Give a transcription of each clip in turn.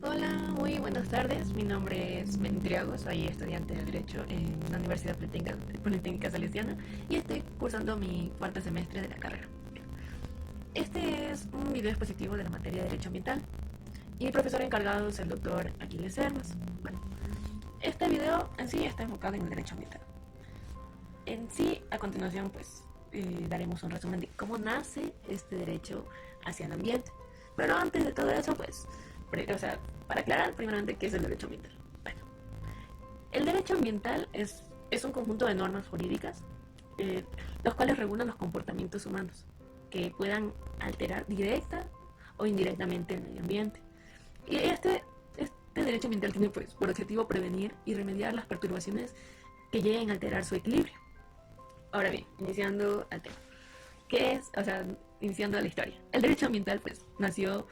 Hola, muy buenas tardes. Mi nombre es Mentriago, soy estudiante de Derecho en la Universidad Politécnica Salesiana y estoy cursando mi cuarto semestre de la carrera. Este es un video expositivo de la materia de Derecho Ambiental y el profesor encargado es el doctor Aquiles Servas. Bueno, este video en sí está enfocado en el derecho ambiental. En sí, a continuación, daremos un resumen de cómo nace este derecho hacia el ambiente. Pero antes de todo eso, para aclarar primeramente qué es el derecho ambiental. Bueno, el derecho ambiental es un conjunto de normas jurídicas, eh, los cuales regulan los comportamientos humanos que puedan alterar directa o indirectamente el medio ambiente. Y este derecho ambiental tiene por objetivo prevenir y remediar las perturbaciones que lleguen a alterar su equilibrio. Ahora bien, iniciando al tema. ¿Qué es? Iniciando la historia. El derecho ambiental nació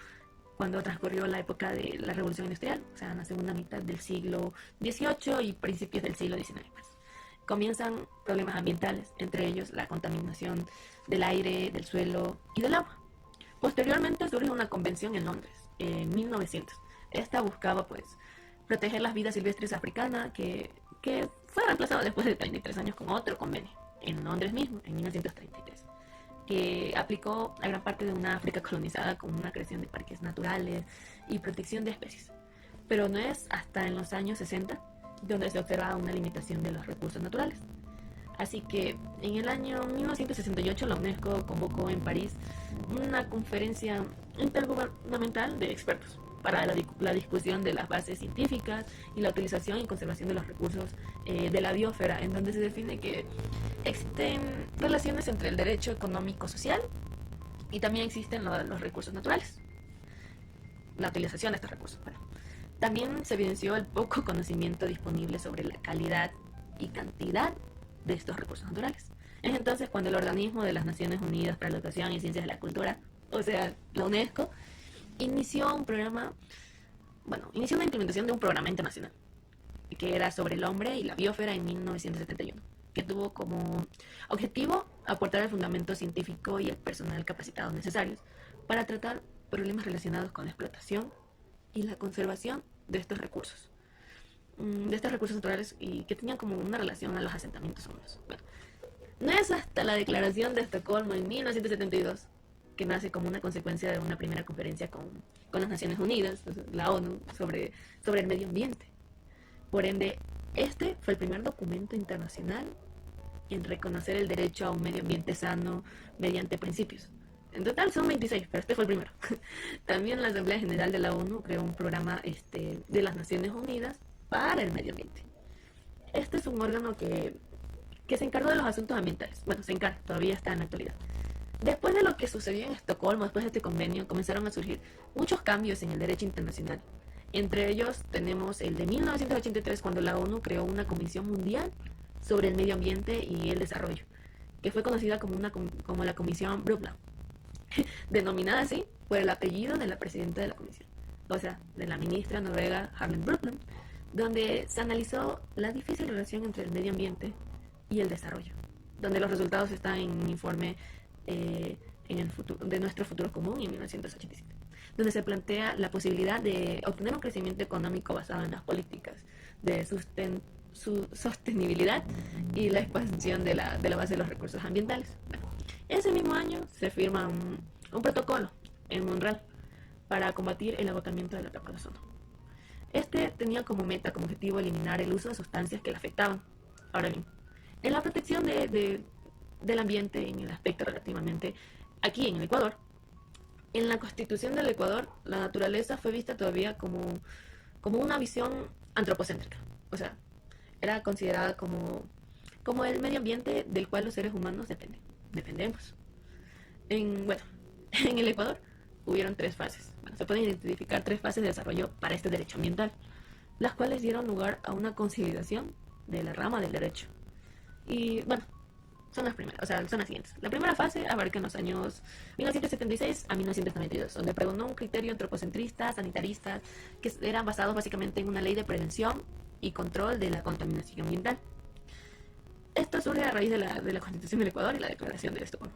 cuando transcurrió la época de la Revolución Industrial, o sea, en la segunda mitad del siglo XVIII y principios del siglo XIX. Comienzan problemas ambientales, entre ellos la contaminación del aire, del suelo y del agua. Posteriormente surge una convención en Londres, en 1900. Esta buscaba proteger las vidas silvestres africanas que fue reemplazado después de 33 años con otro convenio, en Londres mismo, en 1933, que aplicó a gran parte de una África colonizada con una creación de parques naturales y protección de especies. Pero no es hasta en los años 60 donde se observa una limitación de los recursos naturales. Así que en el año 1968 la UNESCO convocó en París una conferencia intergubernamental de expertos para la discusión de las bases científicas y la utilización y conservación de los recursos de la biosfera, en donde se define que existen relaciones entre el derecho económico-social y también existen los recursos naturales, la utilización de estos recursos. Bueno, también se evidenció el poco conocimiento disponible sobre la calidad y cantidad de estos recursos naturales. Es entonces cuando el Organismo de las Naciones Unidas para la Educación y Ciencias de la Cultura, o sea, la UNESCO, inició una implementación de un programa internacional que era sobre el hombre y la biosfera en 1971, que tuvo como objetivo aportar el fundamento científico y el personal capacitado necesarios para tratar problemas relacionados con la explotación y la conservación de estos recursos naturales y que tenían como una relación a los asentamientos humanos. Bueno, no es hasta la Declaración de Estocolmo en 1972 que nace como una consecuencia de una primera conferencia con las Naciones Unidas, la ONU, sobre el medio ambiente. Por ende, este fue el primer documento internacional en reconocer el derecho a un medio ambiente sano mediante principios. En total son 26, pero este fue el primero. También la Asamblea General de la ONU creó un programa de las Naciones Unidas para el medio ambiente. Este es un órgano que se encargó de los asuntos ambientales. Bueno, se encarga, todavía está en la actualidad. Después de lo que sucedió en Estocolmo, después de este convenio, comenzaron a surgir muchos cambios en el derecho internacional. Entre ellos tenemos el de 1983, cuando la ONU creó una Comisión Mundial sobre el Medio Ambiente y el Desarrollo, que fue conocida como la Comisión Brundtland, denominada así por el apellido de la presidenta de la comisión, o sea, de la ministra noruega Harlem Brundtland, donde se analizó la difícil relación entre el medio ambiente y el desarrollo, donde los resultados están en un informe en el futuro, de nuestro futuro común en 1987, donde se plantea la posibilidad de obtener un crecimiento económico basado en las políticas de su sostenibilidad y la expansión de la base de los recursos ambientales. Bueno, ese mismo año se firma un protocolo en Montreal para combatir el agotamiento de la capa de ozono. Este tenía como meta, como objetivo, eliminar el uso de sustancias que le afectaban. Ahora bien, en la protección del ambiente, en el aspecto relativamente aquí en el Ecuador, en la constitución del Ecuador, la naturaleza fue vista todavía como una visión antropocéntrica. O sea, era considerada como el medio ambiente del cual los seres humanos dependemos. Bueno, en el Ecuador hubieron tres fases. Bueno, se pueden identificar tres fases de desarrollo para este derecho ambiental, las cuales dieron lugar a una consolidación de la rama del derecho. Y bueno, son las primeras, o sea, son las siguientes. La primera fase abarca en los años 1976 a 1992, donde pregonó un criterio antropocentrista, sanitarista, que eran basados básicamente en una ley de prevención y control de la contaminación ambiental. Esto surge a raíz de la Constitución del Ecuador y la Declaración de Estocolmo.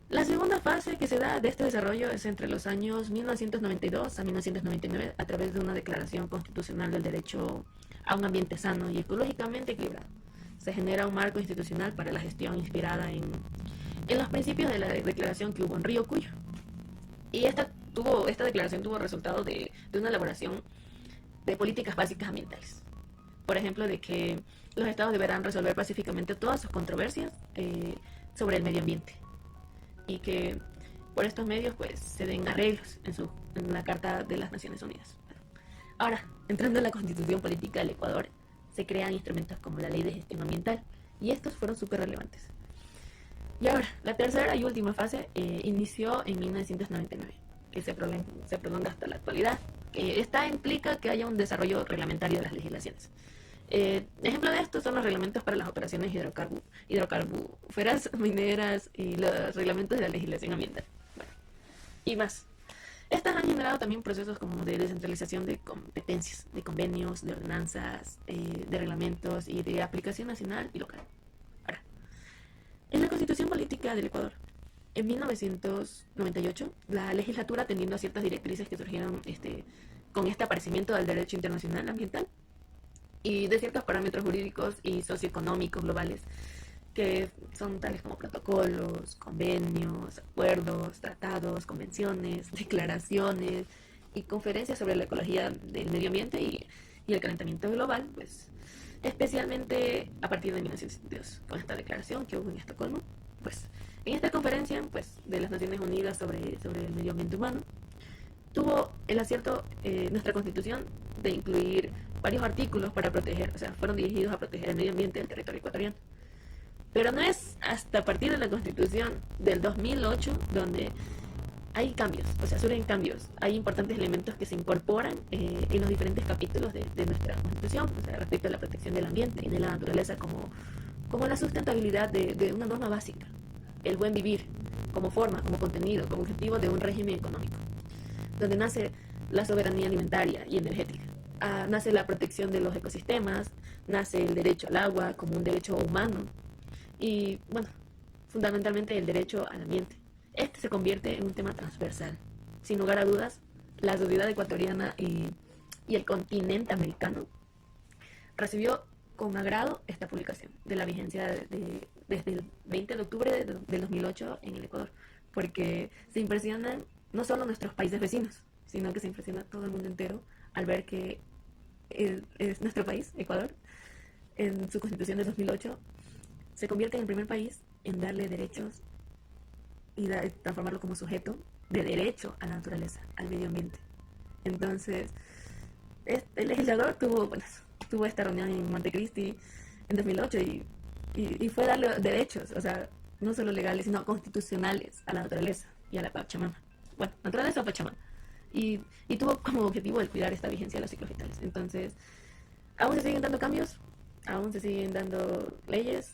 La segunda fase que se da de este desarrollo es entre los años 1992 a 1999 a través de una declaración constitucional del derecho a un ambiente sano y ecológicamente equilibrado. Se genera un marco institucional para la gestión inspirada en los principios de la declaración que hubo en Río Cuyo. Y esta declaración tuvo resultado de una elaboración de políticas básicas ambientales. Por ejemplo, de que los estados deberán resolver pacíficamente todas sus controversias sobre el medio ambiente y que por estos medios pues se den arreglos en la Carta de las Naciones Unidas. Ahora, entrando en la constitución política del Ecuador, se crean instrumentos como la ley de gestión ambiental y estos fueron súper relevantes. Y ahora, la tercera y última fase inició en 1999, que se prolonga hasta la actualidad. Esta implica que haya un desarrollo reglamentario de las legislaciones. Ejemplo de esto son los reglamentos para las operaciones hidrocarburíferas, mineras y los reglamentos de la legislación ambiental. Bueno, y más. Estas han generado también procesos como de descentralización de competencias, de convenios, de ordenanzas, de reglamentos y de aplicación nacional y local. Ahora, en la Constitución Política del Ecuador, en 1998, la legislatura, atendiendo a ciertas directrices que surgieron con este aparecimiento del derecho internacional ambiental y de ciertos parámetros jurídicos y socioeconómicos globales, que son tales como protocolos, convenios, acuerdos, tratados, convenciones, declaraciones y conferencias sobre la ecología del medio ambiente y el calentamiento global, pues especialmente a partir de 1972, con esta declaración que hubo en Estocolmo. Pues en esta conferencia pues, de las Naciones Unidas sobre el medio ambiente humano, tuvo el acierto nuestra Constitución de incluir varios artículos para proteger, o sea, fueron dirigidos a proteger el medio ambiente del territorio ecuatoriano. Pero no es hasta a partir de la Constitución del 2008 donde hay cambios, o sea, surgen cambios. Hay importantes elementos que se incorporan en los diferentes capítulos de nuestra Constitución, o sea, respecto a la protección del ambiente y de la naturaleza como la sustentabilidad de una norma básica, el buen vivir, como forma, como contenido, como objetivo de un régimen económico, donde nace la soberanía alimentaria y energética. Nace la protección de los ecosistemas, nace el derecho al agua como un derecho humano y, bueno, fundamentalmente el derecho al ambiente. Este se convierte en un tema transversal. Sin lugar a dudas, la sociedad ecuatoriana y el continente americano recibió con agrado esta publicación de la vigencia desde el 20 de octubre del 2008 en el Ecuador, porque se impresionan no solo nuestros países vecinos, sino que se impresiona todo el mundo entero al ver que es nuestro país, Ecuador, en su constitución de 2008, se convierte en el primer país en darle derechos y transformarlo como sujeto de derecho a la naturaleza, al medio ambiente. Entonces, el legislador tuvo esta reunión en Montecristi en 2008 y fue darle derechos, o sea, no solo legales, sino constitucionales a la naturaleza y a la Pachamama. Bueno, naturaleza o Pachamama. Y tuvo como objetivo el cuidar esta vigencia de los ciclos vitales. Entonces, aún se siguen dando cambios, aún se siguen dando leyes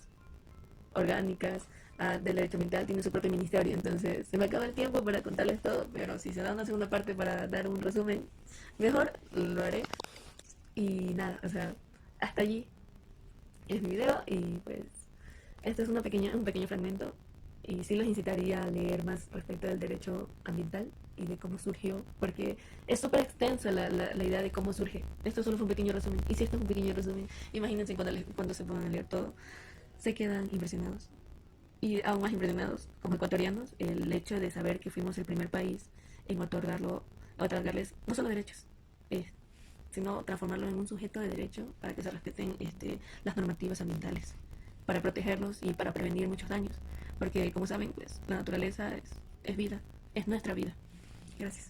orgánicas, del derecho ambiental tiene su propio ministerio, entonces se me acaba el tiempo para contarles todo, pero si se da una segunda parte para dar un resumen mejor, lo haré. Y nada, o sea, hasta allí es mi video y pues esto es un pequeño fragmento y sí los incitaría a leer más respecto del derecho ambiental y de cómo surgió, porque es súper extensa la idea de cómo surge. Esto solo fue un pequeño resumen, y si esto es un pequeño resumen, imagínense cuando se pongan a leer todo, se quedan impresionados. Y aún más impresionados como ecuatorianos el hecho de saber que fuimos el primer país en otorgarles no solo derechos, sino transformarlo en un sujeto de derecho para que se respeten las normativas ambientales, para protegerlos y para prevenir muchos daños. Porque como saben, pues la naturaleza es vida, es nuestra vida. Gracias.